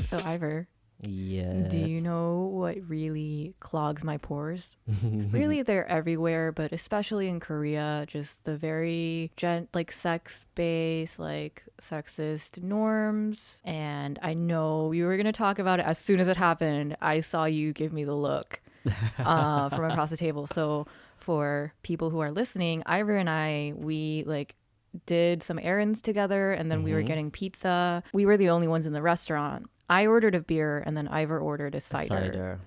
So, Ivor, Yes. do you know what really clogs my pores? Really, they're everywhere, but especially in Korea, just the very like sex-based, like sexist norms. And I know you were gonna talk about it as soon as it happened. I saw you give me the look from across the table. So for people who are listening, Ivor and I, we like did some errands together, and then we were Mm-hmm. getting pizza. We were the only ones in the restaurant. I ordered a beer, and then Ivor ordered a A cider. cider.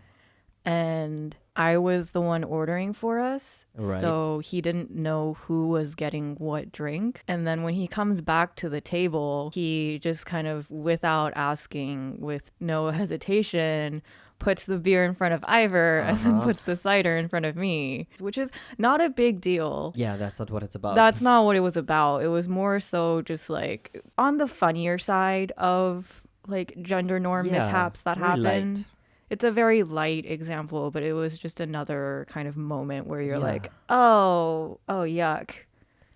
And I was the one ordering for us. Right. So he didn't know who was getting what drink. And then when he comes back to the table, he just kind of, without asking, with no hesitation, puts the beer in front of Ivor and then Uh-huh. puts the cider in front of me, which is not a big deal. Yeah, that's not what it's about. That's not what it was about. It was more so just like on the funnier side of like gender norm Yeah, mishaps that very happen. light. It's a very light example, but it was just another kind of moment where you're Yeah. like, oh, yuck.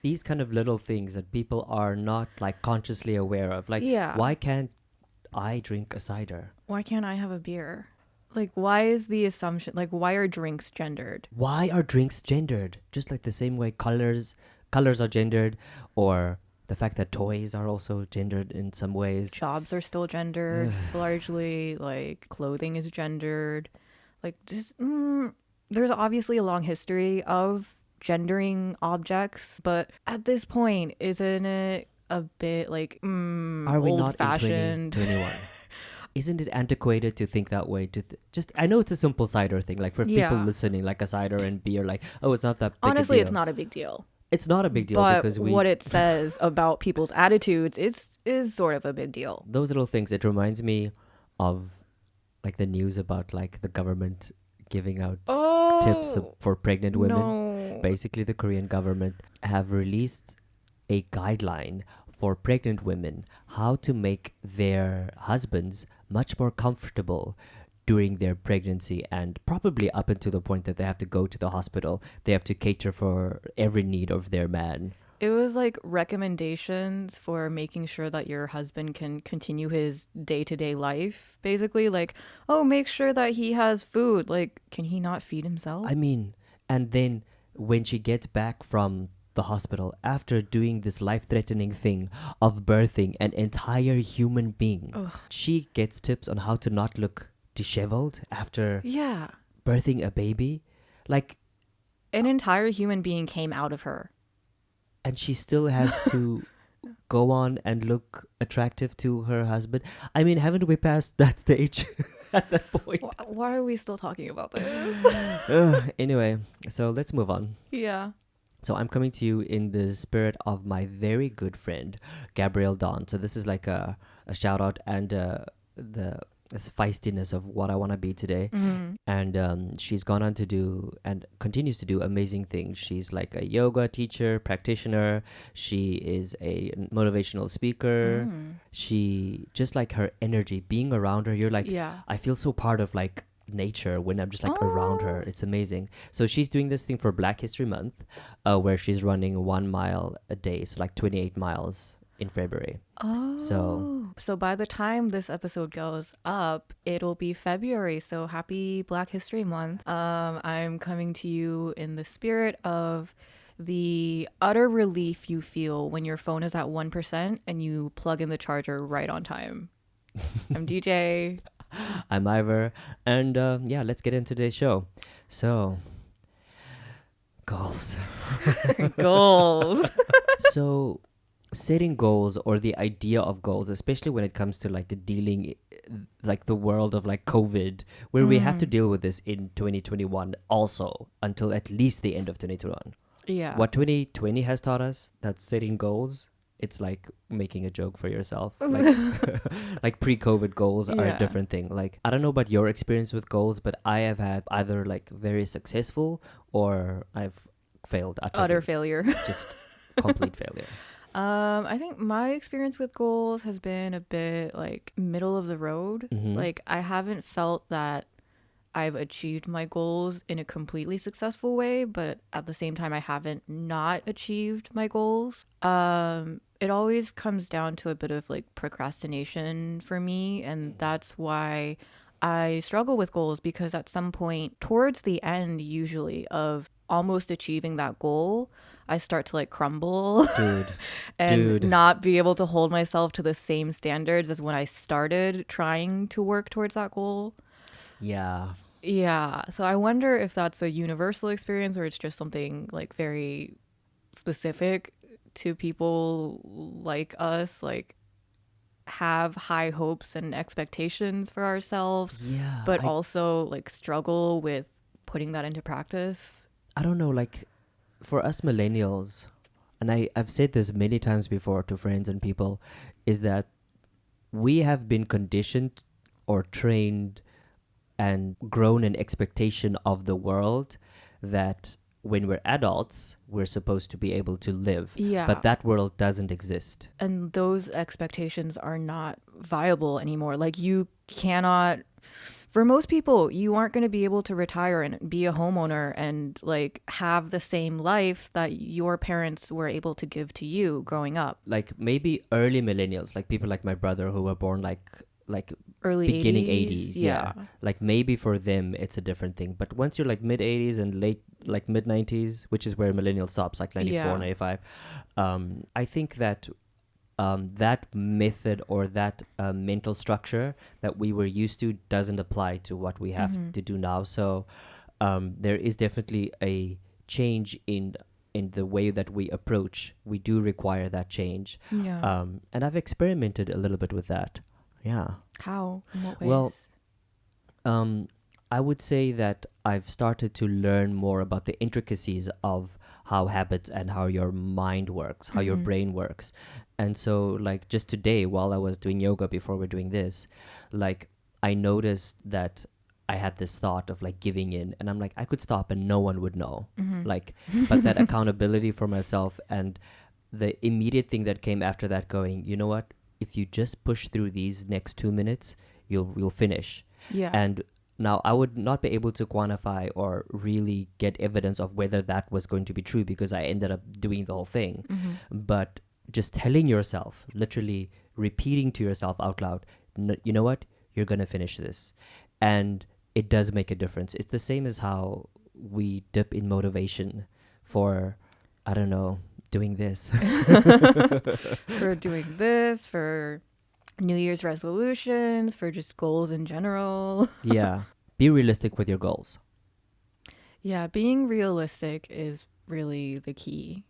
These kind of little things that people are not like consciously aware of. Like, Yeah. why can't I drink a cider? Why can't I have a beer? Like, why is the assumption, like, why are drinks gendered? Why are drinks gendered? Just like the same way colors are gendered, or the fact that toys are also gendered in some ways. Jobs are still gendered, Ugh. largely. Like, clothing is gendered. Like, just, there's obviously a long history of gendering objects, but at this point, isn't it a bit like, Are we old not in fashioned? 2021? Isn't it antiquated to think that way? Just I know it's a simple cider thing. Like for people Yeah. listening, like a cider and beer, like oh, it's not that big Honestly, a it's deal. not a big deal. It's not a big deal But because what it says about people's attitudes is sort of a big deal. those little things. It reminds me of like the news about like the government giving out tips Oh, for pregnant women. no. Basically, the Korean government have released a guideline for pregnant women how to make their husbands much more comfortable during their pregnancy, and probably up until the point that they have to go to the hospital. They have to cater for every need of their man. It was like recommendations for making sure that your husband can continue his day-to-day life, basically. Like, oh, make sure that he has food. Like, can he not feed himself? I mean, and then when she gets back from the hospital after doing this life-threatening thing of birthing an entire human being, Ugh. she gets tips on how to not look disheveled after Yeah. birthing a baby. Like, An entire human being came out of her. and she still has to go on and look attractive to her husband. I mean, haven't we passed that stage at that point? Why are we still talking about this? Anyway, so let's move on. Yeah. So I'm coming to you in the spirit of my very good friend, Gabrielle Dawn. So this is like a shout out and the feistiness of what I want to be today. Mm. And she's gone on to do and continues to do amazing things. She's like a yoga teacher, practitioner. She is a motivational speaker. She just like her energy, being around her, you're like, Yeah. I feel so part of like nature when I'm just like around her. It's amazing. So she's doing this thing for Black History Month, where she's running 1 mile a day, so like 28 miles in February. Oh. So So by the time this episode goes up, it'll be February. So happy Black History Month. I'm coming to you in the spirit of the utter relief you feel when your phone is at 1% and you plug in the charger right on time. I'm DJ. I'm Ivor, and yeah, let's get into today's show. So, goals. Goals. So, setting goals or the idea of goals, especially when it comes to like the dealing, like the world of like COVID, where we have to deal with this in 2021 also until at least the end of 2021. Yeah. What 2020 has taught us, that setting goals, it's like making a joke for yourself. Like, like pre-COVID goals are a Yeah. different thing. Like, I don't know about your experience with goals, but I have had either like very successful or I've failed utterly. Utter failure. Just complete failure. I think my experience with goals has been a bit like middle of the road. Mhm. Like I haven't felt that I've achieved my goals in a completely successful way, but at the same time I haven't not achieved my goals. It always comes down to a bit of like procrastination for me, and that's why I struggle with goals, because at some point towards the end usually of almost achieving that goal, I start to like crumble Dude, and dude. not be able to hold myself to the same standards as when I started trying to work towards that goal. Yeah. Yeah, so I wonder if that's a universal experience or it's just something like very specific to people like us, like have high hopes and expectations for ourselves, Yeah, but also like struggle with putting that into practice. I don't know, like for us millennials, and I've said this many times before to friends and people, is that we have been conditioned or trained and grown an expectation of the world that when we're adults, we're supposed to be able to live. Yeah. But that world doesn't exist. And those expectations are not viable anymore. Like, you cannot, for most people, you aren't going to be able to retire and be a homeowner and like have the same life that your parents were able to give to you growing up. Like maybe early millennials, like people like my brother who were born like Early beginning 80s, 80s, yeah. Like maybe for them it's a different thing. But once you're like mid 80s and late like mid 90s, which is where millennial stops, like 94, Yeah. 95, I think that that method or that mental structure that we were used to doesn't apply to what we have Mm-hmm. to do now. So there is definitely a change in the way that we approach. We do require that change, Yeah. and I've experimented a little bit with that. Yeah. How? In what ways? Well, I would say that I've started to learn more about the intricacies of how habits and how your mind works, how your Mm-hmm. brain works. And so, like, just today, while I was doing yoga before we're doing this, like, I noticed that I had this thought of like giving in, and I'm like, I could stop and no one would know. Mm-hmm. Like, but that accountability for myself and the immediate thing that came after that going, you know what? If you just push through these next 2 minutes, you'll finish. Yeah. And now I would not be able to quantify or really get evidence of whether that was going to be true because I ended up doing the whole thing. Mm-hmm. But just telling yourself, literally repeating to yourself out loud, you know what? You're going to finish this. And it does make a difference. It's the same as how we dip in motivation for, I don't know, doing this. For doing this, for New Year's resolutions, for just goals in general. Yeah. Be realistic with your goals. Yeah, being realistic is really the key.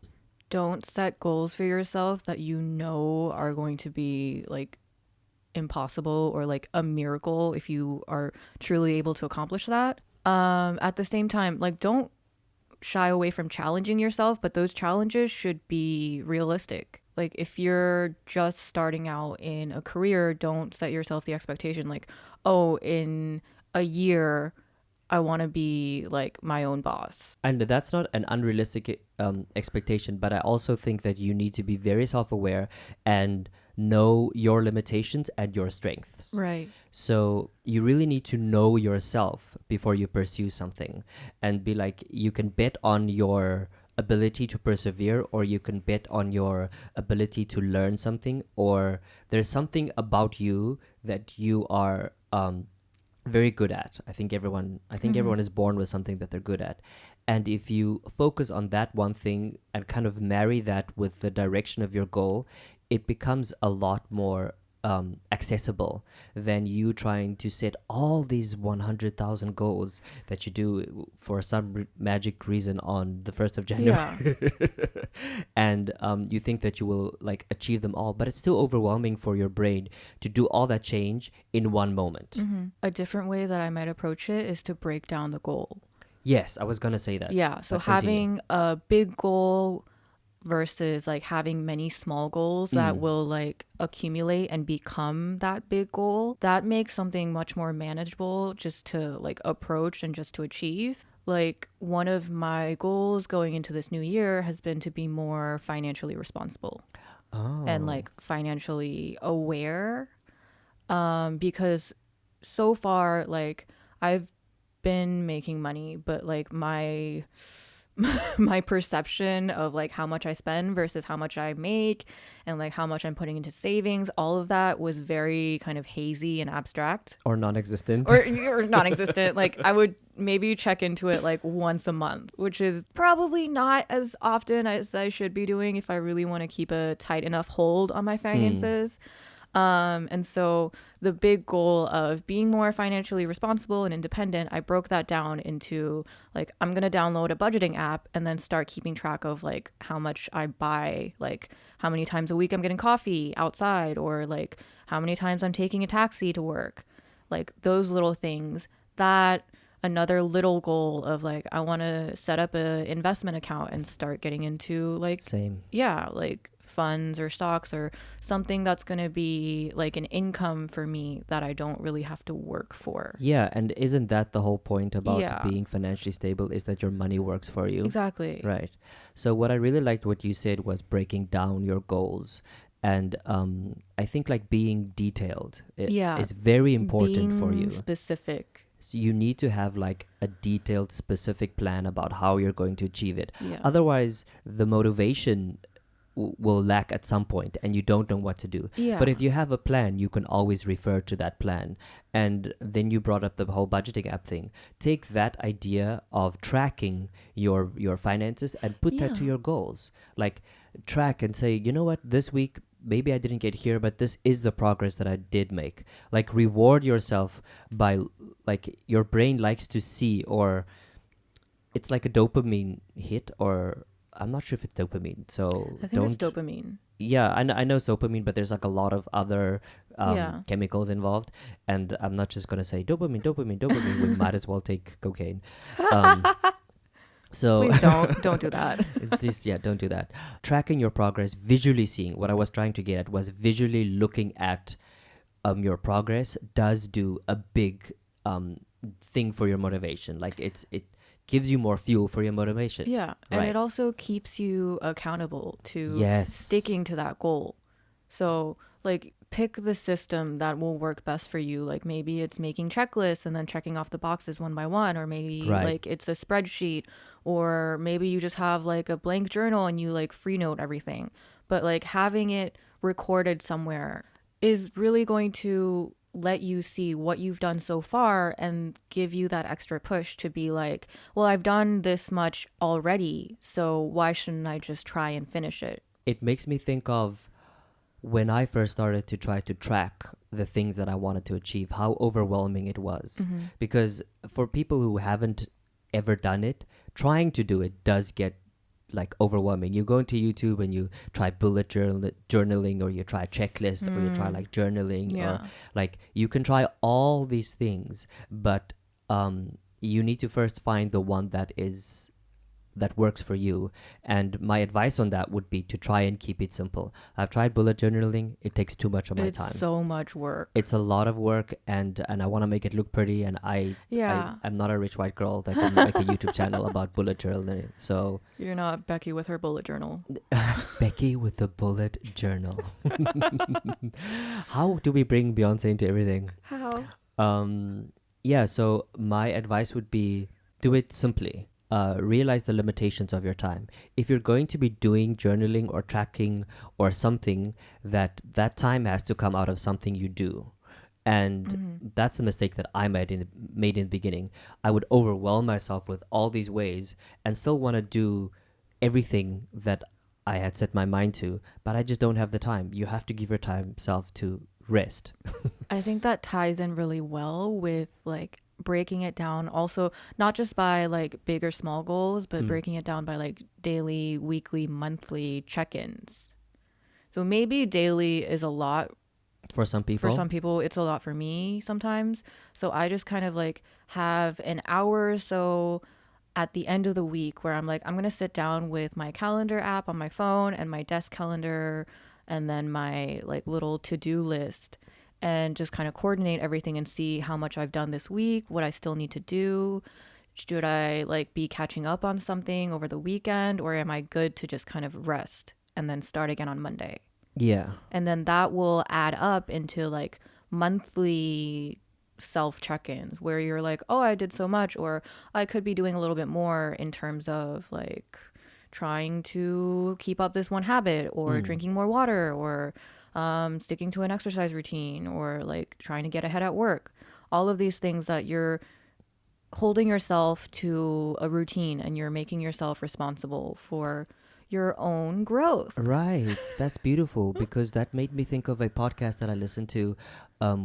Don't set goals for yourself that you know are going to be like impossible or like a miracle if you are truly able to accomplish that. At the same time, like, don't shy away from challenging yourself, but those challenges should be realistic. Like, if you're just starting out in a career, don't set yourself the expectation like, oh, in a year I want to be like my own boss. And that's not an unrealistic expectation, but I also think that you need to be very self-aware and know your limitations and your strengths. Right. So you really need to know yourself before you pursue something and be like, you can bet on your ability to persevere, or you can bet on your ability to learn something, or there's something about you that you are very good at. I think everyone is born with something that they're good at. And if you focus on that one thing and kind of marry that with the direction of your goal, it becomes a lot more accessible than you trying to set all these 100,000 goals that you do for some magic reason on the 1st of January. Yeah. And you think that you will like achieve them all, but it's still overwhelming for your brain to do all that change in one moment. Mm-hmm. A different way that I might approach it is to break down the goal. Yes, I was gonna say that. Yeah, so But continue. having a big goal versus like having many small goals that will like accumulate and become that big goal, that makes something much more manageable just to like approach and just to achieve. Like, one of my goals going into this new year has been to be more financially responsible and like financially aware, because so far, like, I've been making money, but like my perception of like how much I spend versus how much I make and like how much I'm putting into savings, all of that was very kind of hazy and abstract Or non-existent. or non-existent. Like I would maybe check into it like once a month, which is probably not as often as I should be doing if I really want to keep a tight enough hold on my finances. And so the big goal of being more financially responsible and independent, I broke that down into like, I'm going to download a budgeting app and then start keeping track of like how much I buy, like how many times a week I'm getting coffee outside, or like how many times I'm taking a taxi to work, like those little things. That another little goal of like, I want to set up a investment account and start getting into like, Same. yeah, like funds or stocks or something that's going to be like an income for me that I don't really have to work for. Yeah, and isn't that the whole point about Yeah. being financially stable, is that your money works for you? Exactly. Right. So what I really liked what you said was breaking down your goals. And I think like being detailed Yeah. is very important for Being you. specific. So you need to have like a detailed, specific plan about how you're going to achieve it. Yeah. Otherwise, the motivation will lack at some point and you don't know what to do. Yeah. But if you have a plan, you can always refer to that plan. And then you brought up the whole budgeting app thing. Take that idea of tracking your finances and put that to Yeah. your goals. Like track and say, you know what, this week maybe I didn't get here, but this is the progress that I did make. Like reward yourself by, like, your brain likes to see, or it's like a dopamine hit, or I'm not sure if it's dopamine. So I think it's dopamine. Yeah, I know it's dopamine, but there's like a lot of other Yeah. chemicals involved, and I'm not just gonna say dopamine, dopamine, dopamine. We might as well take cocaine. So Please don't do that. don't do that. Tracking your progress, visually seeing. What I was trying to get at was visually looking at your progress does do a big thing for your motivation. Like it gives you more fuel for your motivation. Yeah. And Right. it also keeps you accountable to Yes. sticking to that goal. So like pick the system that will work best for you. Like maybe it's making checklists and then checking off the boxes one by one, or maybe Right. like it's a spreadsheet, or maybe you just have like a blank journal and you like free note everything. But like having it recorded somewhere is really going to let you see what you've done so far and give you that extra push to be like, well, I've done this much already, so why shouldn't I just try and finish it? It makes me think of when I first started to try to track the things that I wanted to achieve, how overwhelming it was. Mm-hmm. Because for people who haven't ever done it, trying to do it does get like overwhelming. You go into YouTube and you try bullet journaling, or you try checklist, or you try like journaling, or Yeah. like you can try all these things, but you need to first find the one that works for you. And my advice on that would be to try and keep it simple. I've tried bullet journaling. It takes too much of my It's time. so much work. It's a lot of work, and I want to make it look pretty, and Yeah. I'm not a rich white girl that can make a YouTube channel about bullet journaling. So You're not Becky with her bullet journal. Becky with the bullet journal. How do we bring Beyonce into everything? How? Yeah, so my advice would be do it simply. Realize the limitations of your time. If you're going to be doing journaling or tracking or something, that time has to come out of something you do. And that's the mistake that I made in the beginning. I would overwhelm myself with all these ways and still want to do everything that I had set my mind to, but I just don't have the time. You have to give your time self to rest. I think that ties in really well with like breaking it down, also not just by like big or small goals, but breaking it down by like daily, weekly, monthly check-ins. So maybe daily is a lot For some people. for some people. It's a lot for me sometimes. So I just kind of like have an hour or so at the end of the week where I'm like, I'm gonna sit down with my calendar app on my phone and my desk calendar and then my like little to-do list, and just kind of coordinate everything and see how much I've done this week, what I still need to do. Should I like be catching up on something over the weekend, or am I good to just kind of rest and then start again on Monday? Yeah. And then that will add up into like monthly self check-ins where you're like, oh, I did so much, or I could be doing a little bit more in terms of like trying to keep up this one habit, or Mm. drinking more water, or sticking to an exercise routine, or like trying to get ahead at work. All of these things that you're holding yourself to a routine and you're making yourself responsible for your own growth. Right, that's beautiful because that made me think of a podcast that I listened to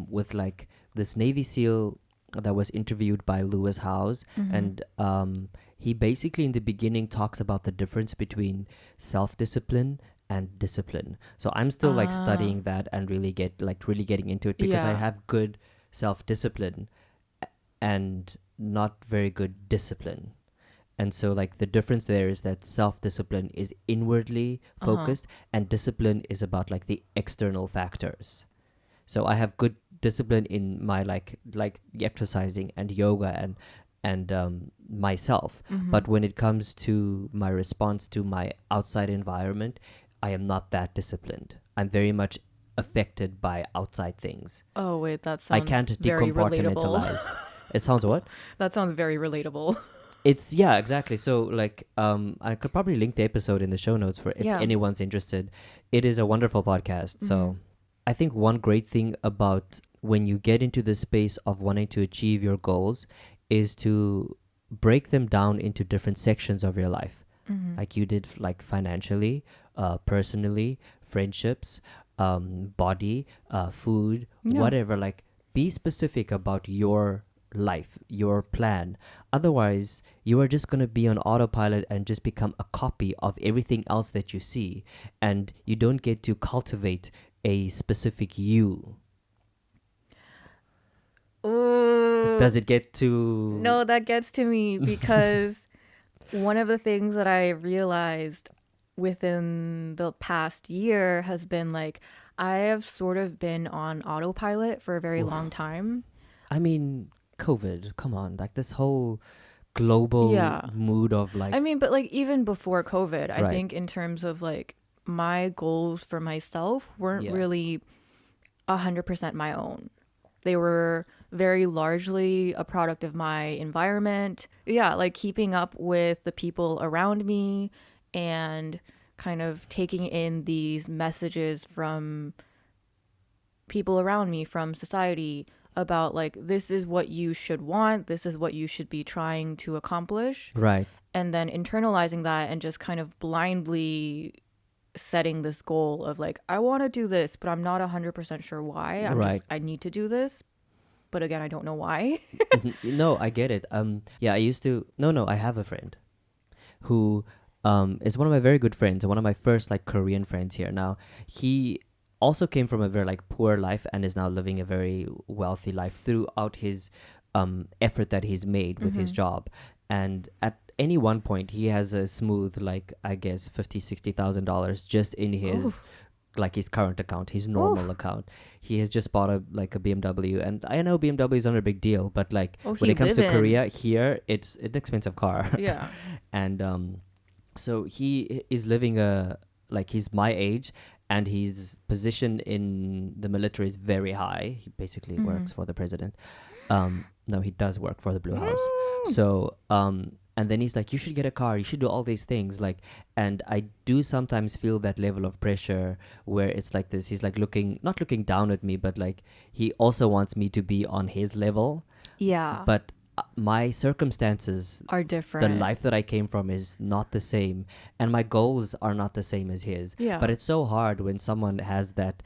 with like this Navy SEAL that was interviewed by Lewis Howes. Mm-hmm. And he basically in the beginning talks about the difference between self-discipline and discipline. So I'm still like Ah, studying that and really getting into it because I yeah. have good self-discipline and not very good discipline. And so, like, the difference there is that self discipline is inwardly Uh huh. focused, and discipline is about like the external factors. So I have good discipline in my like exercising and yoga and myself. Mm-hmm. But when it comes to my response to my outside environment, I am not that disciplined. I'm very much affected by outside things. Oh, wait, that I sounds can't very relatable. decompartmentalize. It sounds what? That sounds very relatable. It's yeah, exactly. So like I could probably link the episode in the show notes for if Yeah. anyone's interested. It is a wonderful podcast. Mm-hmm. So I think one great thing about when you get into the space of wanting to achieve your goals is to break them down into different sections of your life. Mm-hmm. Like you did like financially, personally, friendships, body, food, Yeah. whatever. Like be specific about your life, your plan. Otherwise, you are just going to be on autopilot and just become a copy of everything else that you see. And you don't get to cultivate a specific you. Ooh, Does it get to. no, that gets to me because one of the things that I realized within the past year has been like I have sort of been on autopilot for a very long Oof. time. I mean, COVID, come on. Like this whole global Yeah. mood of like. I mean, but like even before COVID, I Right. think in terms of like my goals for myself weren't Yeah. really 100% my own. They were very largely a product of my environment. Yeah, like keeping up with the people around me and kind of taking in these messages from people around me, from society, about like, this is what you should want, this is what you should be trying to accomplish. Right. And then internalizing that and just kind of blindly setting this goal of like, I want to do this, but I'm not 100% sure why. Right. I need to do this. But again, I don't know why. Mhm. No, I get it. Yeah, I used to. No, no, I have a friend who is one of my very good friends and one of my first like Korean friends here. Now, he also came from a very like poor life and is now living a very wealthy life throughout his effort that he's made with his Mm-hmm. job. And at any one point, he has a smooth like I guess 50, $60,000 just in Oh, his like his current account, his oh, normal account. He has just bought a like a BMW, and I know BMW is not a big deal, but like oh, when he it comes live to in. Korea, here it's an expensive car. Yeah. And so he is living a like he's my age, and his position in the military is very high. He basically Mm-hmm. works for the president. No, he does work for the Blue House. Mm. So and then he's like, you should get a car, you should do all these things, like. And I do sometimes feel that level of pressure where it's like this, he's like not looking down at me, but like he also wants me to be on his level. Yeah. But my circumstances, Are the different. life that I came from is not the same, and my goals are not the same as his. Yeah. But it's so hard when someone has that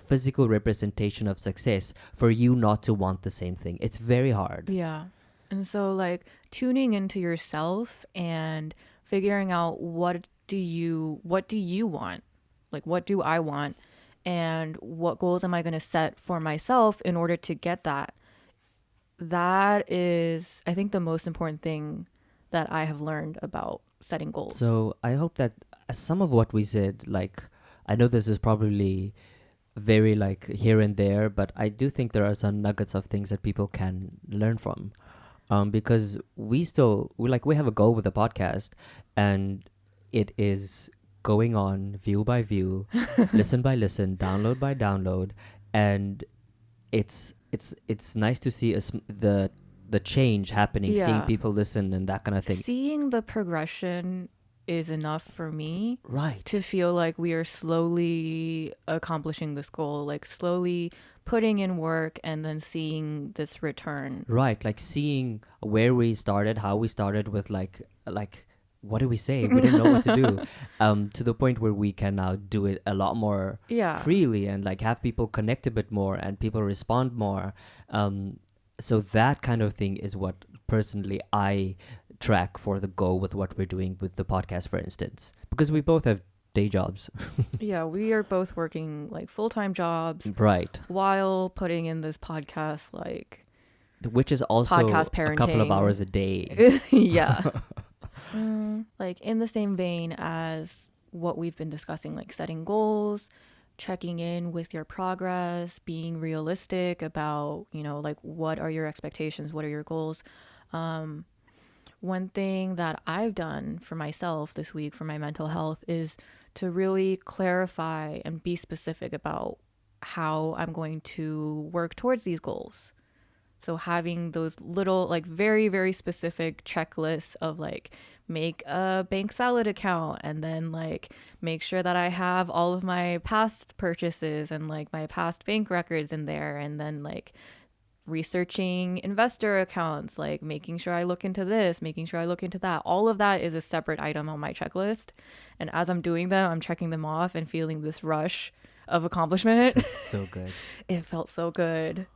physical representation of success for you not to want the same thing. It's very hard. Yeah. And so like tuning into yourself and figuring out what do you want? Like what do I want? And what goals am I going to set for myself in order to get that? That is I think the most important thing that I have learned about setting goals. So I hope that some of what we said, like, I know this is probably very like here and there, but I do think there are some nuggets of things that people can learn from. Because we have a goal with the podcast, and it is going on view by view, listen by listen, download by download, and it's it's nice to see the change happening, seeing Yeah. people listen and that kind of thing. Seeing the progression is enough for me to Right. feel like we are slowly accomplishing this goal, like slowly putting in work and then seeing this return. Right, like seeing where we started, how we started with like what do we say? We didn't know what to do. To the point where we can now do it a lot more Yeah. freely and like have people connect a bit more and people respond more. So that kind of thing is what personally I track for the goal with what we're doing with the podcast, for instance, because we both have day jobs. Yeah, we are both working like full-time jobs Right. while putting in this podcast, like Which is also podcast a couple of hours parenting. a day. Yeah. Like in the same vein as what we've been discussing, like setting goals, checking in with your progress, being realistic about, like what are your expectations, what are your goals. One thing that I've done for myself this week for my mental health is to really clarify and be specific about how I'm going to work towards these goals. So having those little, like very, very specific checklists of like make a bank salad account and then like make sure that I have all of my past purchases and like my past bank records in there, and then like researching investor accounts, like making sure I look into this, making sure I look into that. All of that is a separate item on my checklist. And as I'm doing them, I'm checking them off and feeling this rush of accomplishment. Feels so good. It felt so good.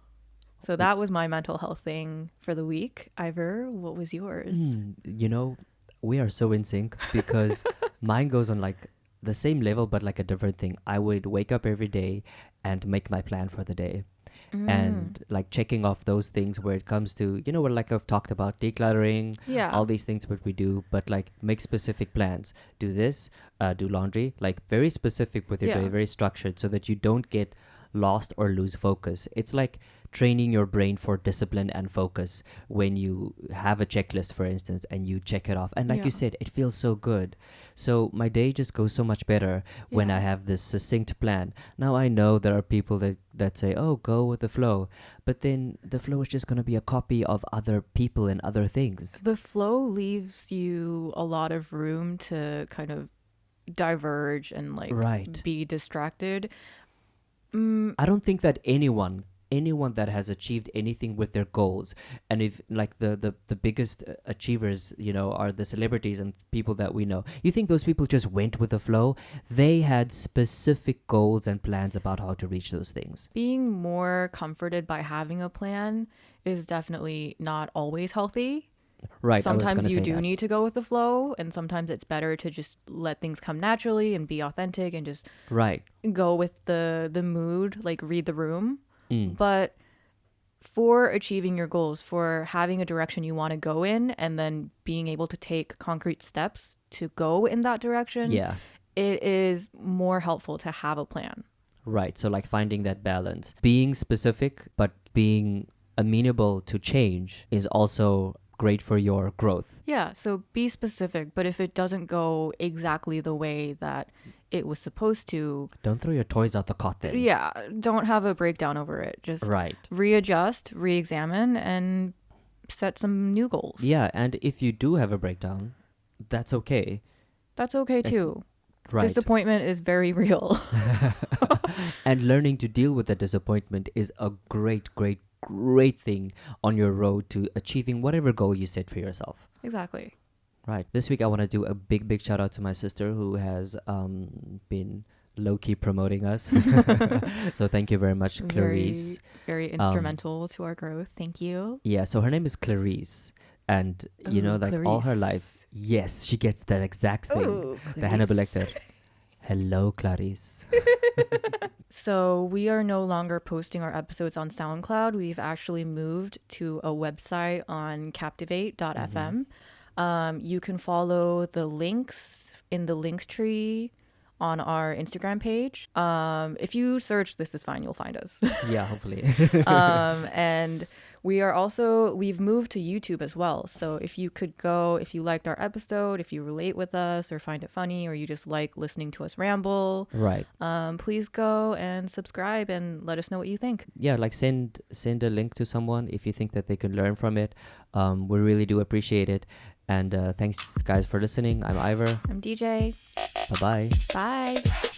So that was my mental health thing for the week. Ivor, what was yours? You know, we are so in sync because mine goes on like the same level but like a different thing. I would wake up every day and make my plan for the day. And like checking off those things where it comes to, what like I've talked about, decluttering, Yeah. all these things what we do, but like make specific plans. Do this, do laundry, like very specific with your Yeah. day, very structured so that you don't get lost or lose focus. It's like training your brain for discipline and focus when you have a checklist, for instance, and you check it off. And like you Yeah. said, it feels so good. So my day just goes so much better when I Yeah. have this succinct plan. Now I know there are people that say, oh, go with the flow. But then the flow is just going to be a copy of other people and other things. The flow leaves you a lot of room to kind of diverge and like Right. be distracted. I don't think that anyone that has achieved anything with their goals, and if like the biggest achievers, are the celebrities and people that we know, you think those people just went with the flow? They had specific goals and plans about how to reach those things. Being more comforted by having a plan is definitely not always healthy. Right. I was Sometimes gonna you say do that. need to go with the flow, and sometimes it's better to just let things come naturally and be authentic and just Right. go with the mood, like read the room. Mm. But for achieving your goals, for having a direction you want to go in and then being able to take concrete steps to go in that direction, Yeah. it is more helpful to have a plan. Right. So like finding that balance, being specific but being amenable to change is also great for your growth. Yeah, so be specific, but if it doesn't go exactly the way that it was supposed to, Don't throw your toys out the cot then. yeah, don't have a breakdown over it. Just Right. readjust, re-examine, and set some new goals. Yeah, and if you do have a breakdown, that's okay. That's okay It's- too. Right. Disappointment is very real. And learning to deal with that disappointment is a great, great, great thing on your road to achieving whatever goal you set for yourself. Exactly. Right. This week, I want to do a big, big shout out to my sister who has been low key promoting us. So thank you very much, Clarice. Very instrumental to our growth. Thank you. Yeah, so her name is Clarice. And, Ooh, like all her Clarice. life, yes, she gets that exact thing. The Hannibal Lecter. Hello, Clarice. So we are no longer posting our episodes on SoundCloud. We've actually moved to a website on captivate.fm. You can follow the links in the links tree on our Instagram page. If you search This Is Fine, you'll find us. Yeah, hopefully. And we've moved to YouTube as well. So if you could go, if you liked our episode, if you relate with us or find it funny, or you just like listening to us ramble, Right. please go and subscribe and let us know what you think. Yeah, like send a link to someone if you think that they can learn from it. We really do appreciate it. And thanks guys for listening. I'm Ivor. I'm DJ. Bye-bye. Bye.